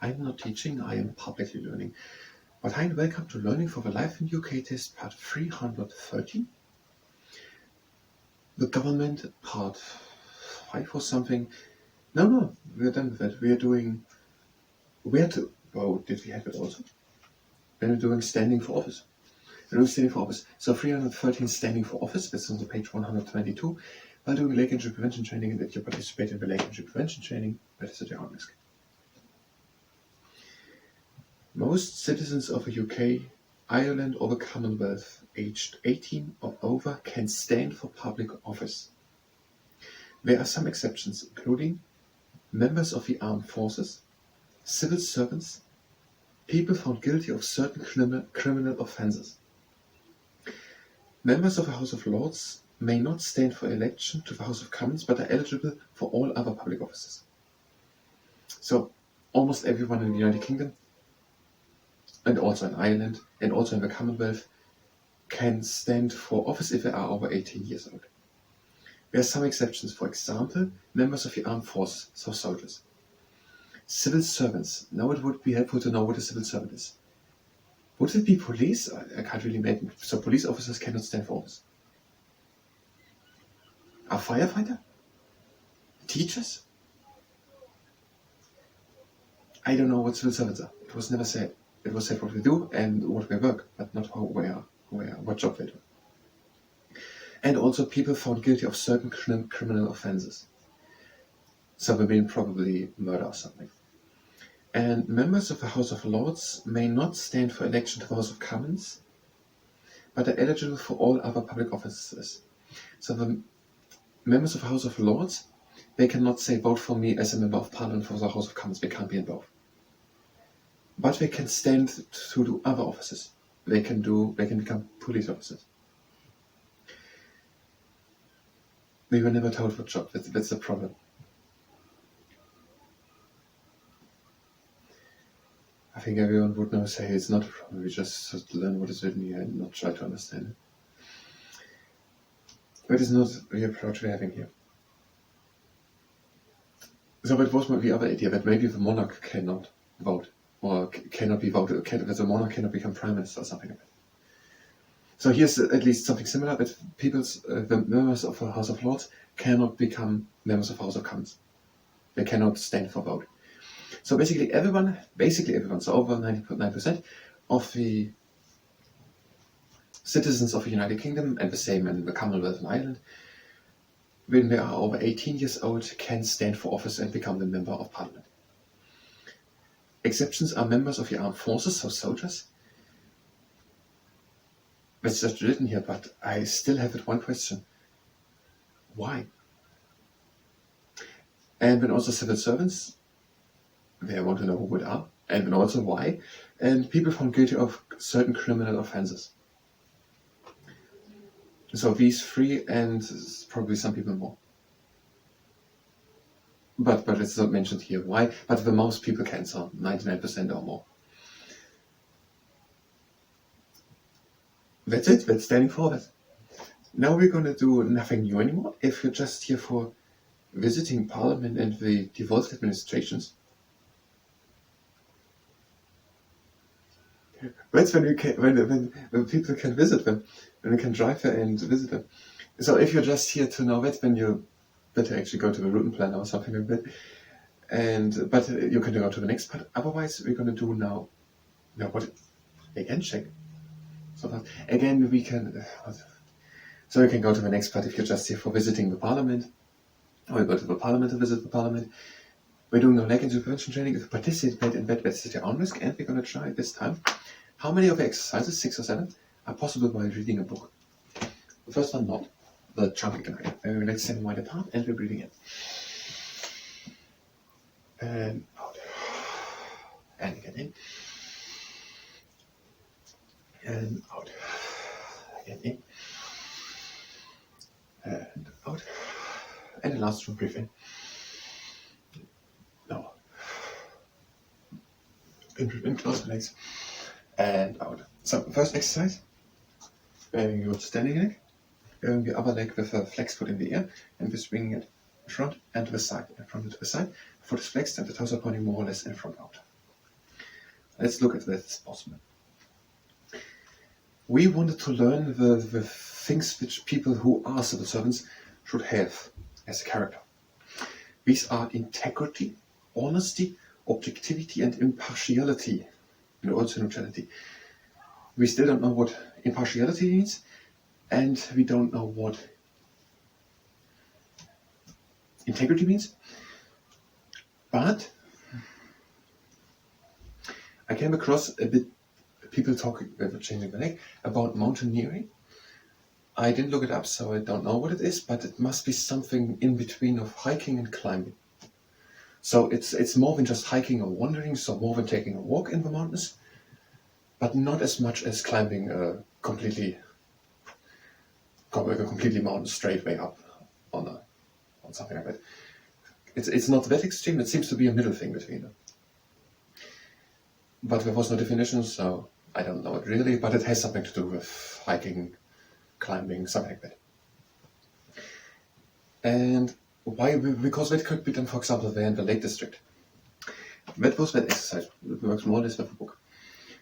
I'm not teaching, I am publicly learning. But hi and welcome to Learning for the Life in UK test part 330. The government part 5 or something. No, we're done with that. We are doing where to vote. Did we have it also? Then we're doing standing for office. We're doing standing for office. So 313 standing for office, that's on the page 122. While doing leg injury prevention training, and if you participate in the leg injury prevention training, that is at your own risk. Most citizens of the UK, Ireland or the Commonwealth aged 18 or over can stand for public office. There are some exceptions, including members of the armed forces, civil servants, people found guilty of certain criminal offences. Members of the House of Lords may not stand for election to the House of Commons but are eligible for all other public offices. So almost everyone in the United Kingdom and also in Ireland and also in the Commonwealth can stand for office if they are over 18 years old. There are some exceptions, for example, members of the armed forces, so soldiers. Civil servants. Now it would be helpful to know what a civil servant is. Would it be police? I can't really imagine. So police officers cannot stand for office. A firefighter? Teachers? I don't know what civil servants are. It was never said. It was said what we do and what we work, but not what job they do. And also people found guilty of certain criminal offences. So they mean probably murder or something. And members of the House of Lords may not stand for election to the House of Commons, but are eligible for all other public offices. So the members of the House of Lords, they cannot say vote for me as a member of Parliament for the House of Commons. They can't be in both. But they can stand to do other offices. They can become police officers. We were never told what job. That's the problem. I think everyone would now say it's not a problem. We just have to learn what is written here and not try to understand it. That is not the approach we're having here. So that was the other idea, that maybe the monarch cannot vote, or cannot be voted, that the monarch cannot become prime minister or something like that. So here's at least something similar, that the members of the House of Lords cannot become members of the House of Commons. They cannot stand for vote. So basically everyone, so over 99% of the citizens of the United Kingdom, and the same in the Commonwealth and Ireland, when they are over 18 years old, can stand for office and become the member of Parliament. Exceptions are members of the armed forces, so soldiers. That's just written here, but I still have one question. Why? And then also civil servants, they want to know who they are, and then also why, and people found guilty of certain criminal offences. So these three, and probably some people more. But it's not mentioned here why, but the most people can, so 99% or more. That's it, that's standing for that. Now we're going to do nothing new anymore. If you're just here for visiting Parliament and the devolved administrations, that's when people can visit them, when we can drive there and visit them. So if you're just here to know that, then you better actually go to the route planner or something like that. But you can go to the next part. Otherwise, we're going to do now what? Again, check. So that again we can. So you can go to the next part if you're just here for visiting the Parliament, or you go to the Parliament to visit the Parliament. We're doing no leg injury prevention training. If you participate in that, that's at your own risk, and we're going to try this time. How many of the exercises, 6 or 7, are possible by reading a book? The first one, not. The jumping guide. Let's send wide apart, and we're breathing in. And out. And again in. And out. Again in. And out. And the last one, breathe in. Now. And breathe in, close the legs. And out. So, first exercise. Bearing your standing leg. Bearing the other leg with a flexed foot in the air. And we're swinging it in front and to the side. In front and to the side. The foot is flexed and the toes are pointing more or less in front out. Let's look at this possible. We wanted to learn the things which people who are civil servants should have as a character. These are integrity, honesty, objectivity, and impartiality, and also neutrality. We still don't know what impartiality means, and we don't know what integrity means. But I came across a bit people talking about changing the leg about mountaineering. I didn't look it up, so I don't know what it is, but it must be something in between of hiking and climbing. So it's more than just hiking or wandering, so more than taking a walk in the mountains, but not as much as climbing a completely mountain straight way up on something like that. It's not that extreme. It seems to be a middle thing between them. But there was no definition, so I don't know it really, but it has something to do with hiking, climbing, something like that. And why? Because that could be done, for example, there in the Lake District. That was that exercise. It works more or less with the book.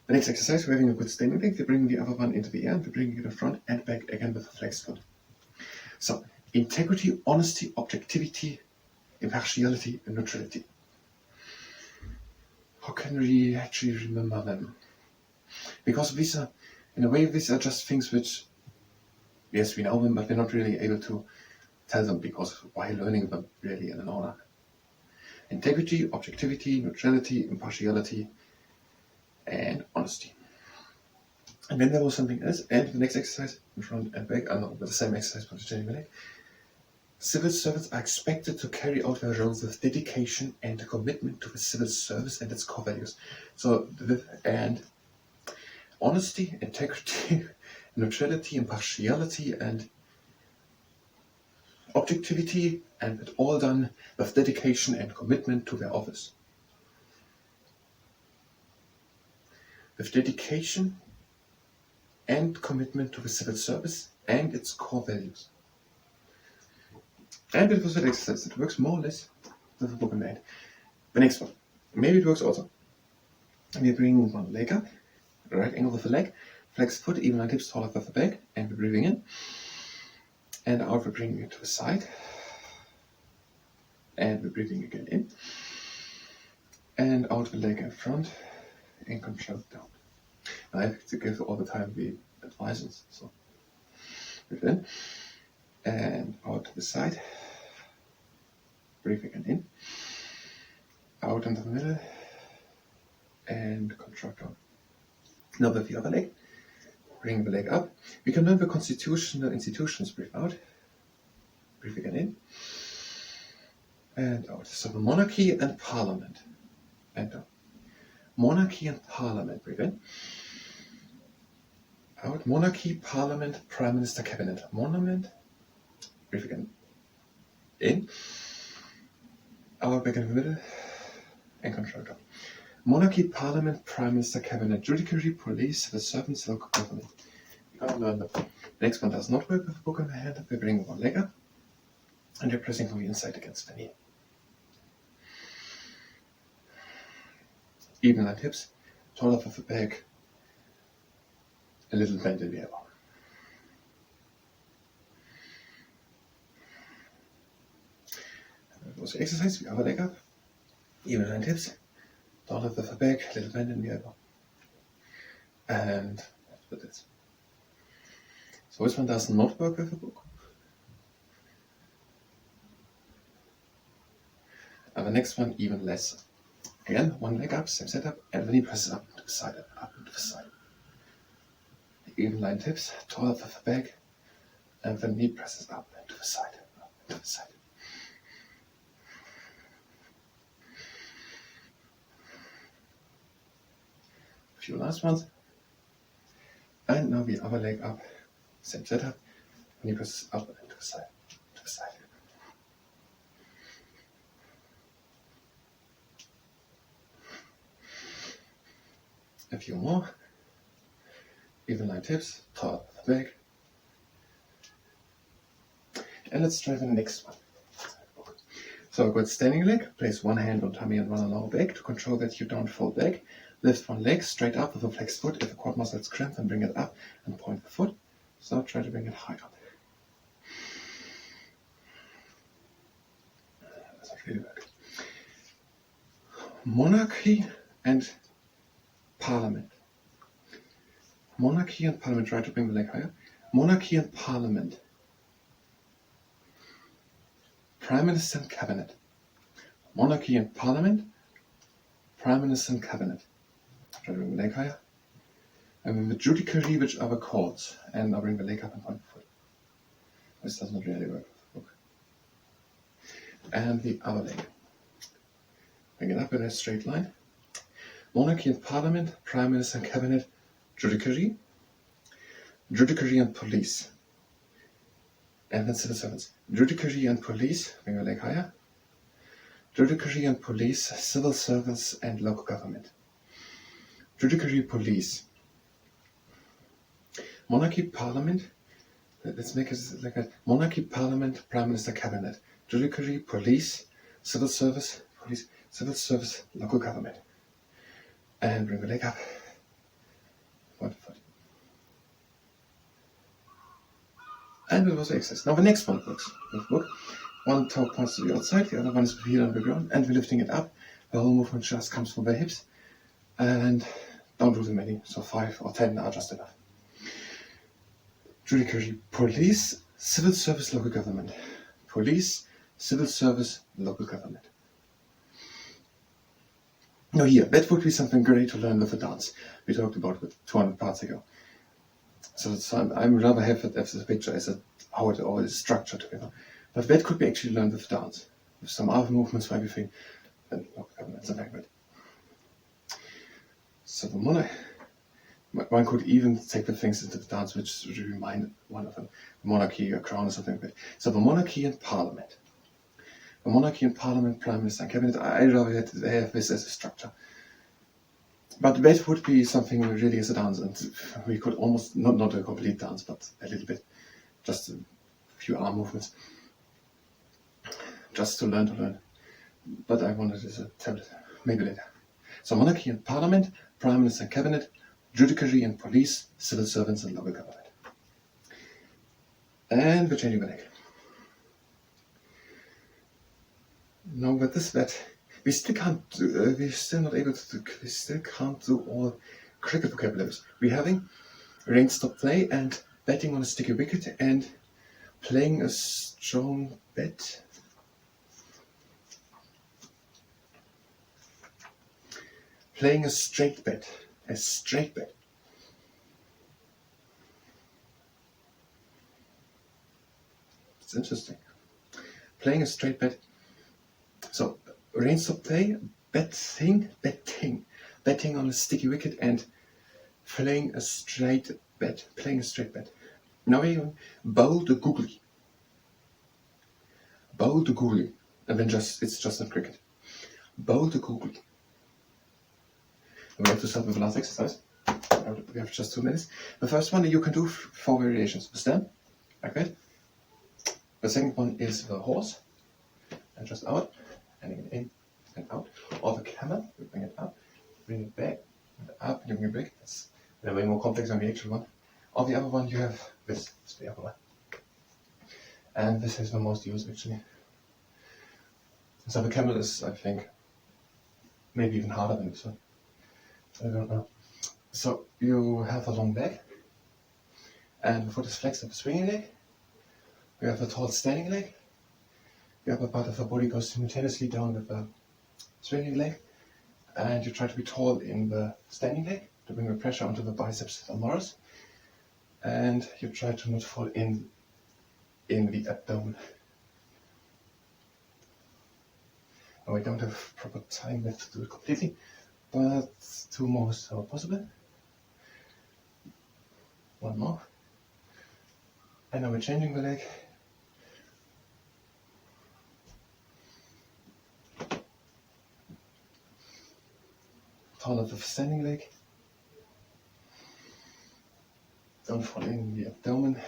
The next exercise, we're having a good standing leg. We're bringing the other one into the air, and we're bringing it in front and back again with a flexed foot. So, integrity, honesty, objectivity, impartiality, and neutrality. How can we actually remember them? Because these are, in a way, these are just things which, yes, we know them, but we're not really able to tell them, because why learning them really in an order? Integrity, objectivity, neutrality, impartiality, and honesty. And then there was something else, and the next exercise, in front and back, the same exercise but changing the leg. Civil servants are expected to carry out their roles with dedication and commitment to the civil service and its core values. So, and honesty, integrity, neutrality, impartiality, and objectivity, and it all done with dedication and commitment to their office. With dedication and commitment to the civil service and its core values. And it was an exercise. It works more or less with the book in the end. The next one. Maybe it works also. We're bringing one leg up, right angle with the leg, flex foot, even line hips taller with the back, and we're breathing in. And out, we're bringing it to the side. And we're breathing again in. And out the leg in front, and control down. I have to give all the time the advices. So breathe in. And out to the side, breathe again in, out into the middle, and contract down. Now with the other leg, bring the leg up. We can learn the constitutional institutions. Breathe out, breathe again in, and out. So the monarchy and parliament, and down. Monarchy and parliament, breathe in. Out, monarchy, parliament, prime minister, cabinet. Monument, breathe again in, out, back in the middle, and control down. Monarchy, parliament, prime minister, cabinet, judiciary, police, the servants, local government. You're going to learn that. The next one does not work with a book in the hand. We bring one leg up, and you're pressing from the inside against the knee. Even line hips, taller with the back, a little bend in the elbow. That was the exercise. The other leg up, even line hips, taller with the back, a little bend in the elbow. And that's what it is. So this one does not work with a book. And the next one even less. Again, one leg up, same setup, and the knee presses up to the side and up to the side. Even line hips, taller with the back, and the knee presses up and to the side, up and to the side. A few last ones. And now the other leg up, same setup, knee presses up and to the side, to the side. A few more. Even line hips, taller with the back. And let's try the next one. So So I've got standing leg, place one hand on tummy and one on lower back to control that you don't fall back. Lift one leg straight up with a flexed foot. If the quad muscle is cramped, then bring it up and point the foot. So try to bring it high up. That's not really work. Monarchy and Parliament. Monarchy and Parliament. Try to bring the leg higher. Monarchy and Parliament. Prime Minister and Cabinet. Monarchy and Parliament. Prime Minister and Cabinet. Try to bring the leg higher. And then the judiciary, which are the courts. And I'll bring the leg up and point the foot. This does not really work. Look. And the other leg. Bring it up in a straight line. Monarchy and Parliament, Prime Minister and Cabinet, judiciary. Judiciary and police. And then civil servants. Judiciary and police, bring your leg higher. Judiciary and police, civil servants and local government. Judiciary, police. Monarchy, Parliament. Let's make it like that. Monarchy, Parliament, Prime Minister, Cabinet. Judiciary, police, civil service, police, civil service, local government. And bring the leg up. Point the foot. And it was the exercise. Now the next one works. Look. One toe points to the outside, the other one is with the heel on the ground, and we're lifting it up. The whole movement just comes from the hips. And don't do too many, so 5 or 10 are just enough. Judiciary, police, civil service, local government. Police, civil service, local government. Now here, that would be something great to learn with the dance. We talked about it 200 parts ago. So I'm rather have it as a picture as how it all is structured together. But that could be actually learned with dance. With some other movements for everything. And local government, something like that. So the one could even take the things into the dance which remind one of them. Monarchy, a crown or something like that. So the monarchy and parliament. The monarchy and parliament, prime minister and cabinet, I rather have this as a structure. But that would be something really as a dance, and we could almost, not a complete dance, but a little bit, just a few arm movements, just to learn. But I wanted it as a tablet, maybe later. So monarchy and parliament, prime minister and cabinet, judiciary and police, civil servants and local government. And we're changing the leg. No, but that we still can't do, we're still not able to do, we still can't do all cricket vocabularies. We're having rain stop play and batting on a sticky wicket and playing a strong bat. Playing a straight bat. A straight bat. It's interesting. Playing a straight bat. So, rain stop play, batting on a sticky wicket and playing a straight bat. Now we bowl the googly. Bowl the googly. And then it's just not cricket. Bowl the googly. We have to start with the last exercise. We have just 2 minutes. The first one you can do 4 variations. The stand, like that. The second one is the horse, and just out, handing it in and out. Or the camel, you bring it up, bring it back, and up, and you bring it back. That's way more complex than the actual one. Or the other one you have this is the other one. And this is the most used actually. So the camel is, I think, maybe even harder than this one. I don't know. So you have a long leg, and the foot is flexed at the swinging leg. You have a tall standing leg. The upper part of the body goes simultaneously down with the swinging leg, and you try to be tall in the standing leg to bring the pressure onto the biceps femoris, and you try to not fall in the abdomen. Now we don't have proper time left to do it completely, but 2 more is possible. 1 more. And now we're changing the leg. Taller the standing leg. Don't fall in the abdomen.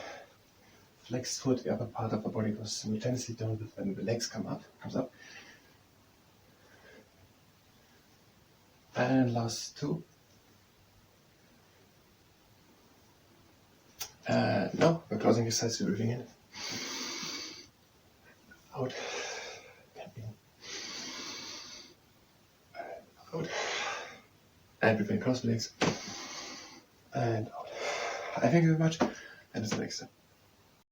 Flexed foot, the upper part of the body goes simultaneously down when the legs comes up. And last 2. No, we're closing exercise, breathing in. Out. In. Out. And between cross legs. And out. Thank you very much. And it's the next step.